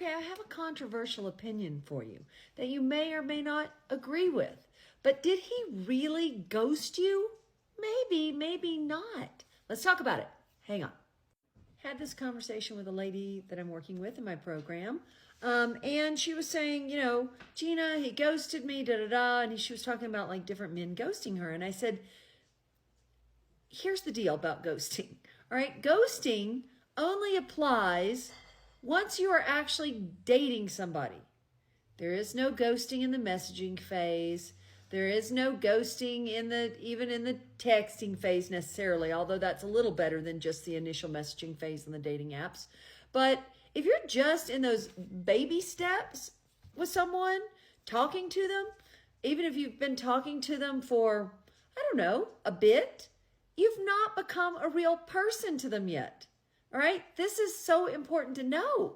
Okay, I have a controversial opinion for you that you may or may not agree with. But did he really ghost you? Maybe, maybe not. Let's talk about it. Hang on. Had this conversation with a lady that I'm working with in my program. And she was saying, Gina, he ghosted me, da da da. And she was talking about like different men ghosting her. And I said, here's the deal about ghosting. All right, ghosting only applies once you are actually dating somebody. There is no ghosting in the messaging phase. There is no ghosting even in the texting phase necessarily, although that's a little better than just the initial messaging phase in the dating apps. But if you're just in those baby steps with someone, talking to them, even if you've been talking to them for, I don't know, a bit, you've not become a real person to them yet. All right? This is so important to know.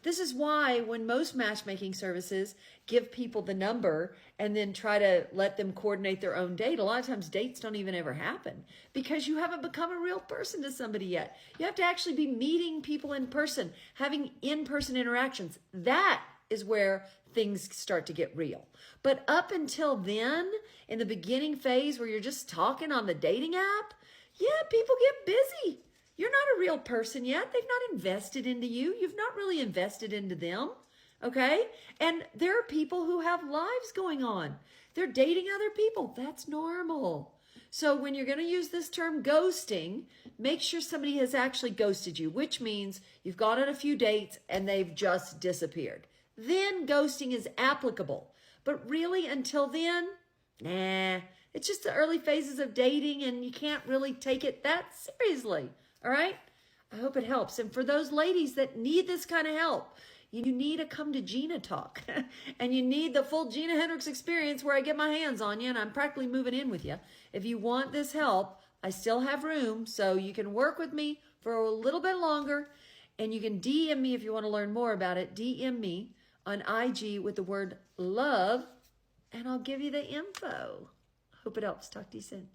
This is why when most matchmaking services give people the number and then try to let them coordinate their own date, a lot of times dates don't even ever happen because you haven't become a real person to somebody yet. You have to actually be meeting people in person, having in-person interactions. That is where things start to get real. But up until then, in the beginning phase where you're just talking on the dating app, yeah, people get busy. You're not a real person yet. They've not invested into you. You've not really invested into them. Okay? And there are people who have lives going on. They're dating other people. That's normal. So when you're going to use this term ghosting, make sure somebody has actually ghosted you, which means you've gone on a few dates and they've just disappeared. Then ghosting is applicable. But really, until then, nah. It's just the early phases of dating and you can't really take it that seriously. All right? I hope it helps. And for those ladies that need this kind of help, you need to come to Gina Talk. And you need the full Gina Hendricks experience where I get my hands on you and I'm practically moving in with you. If you want this help, I still have room. So you can work with me for a little bit longer. And you can DM me if you want to learn more about it. DM me on IG with the word love. And I'll give you the info. Hope it helps. Talk to you soon.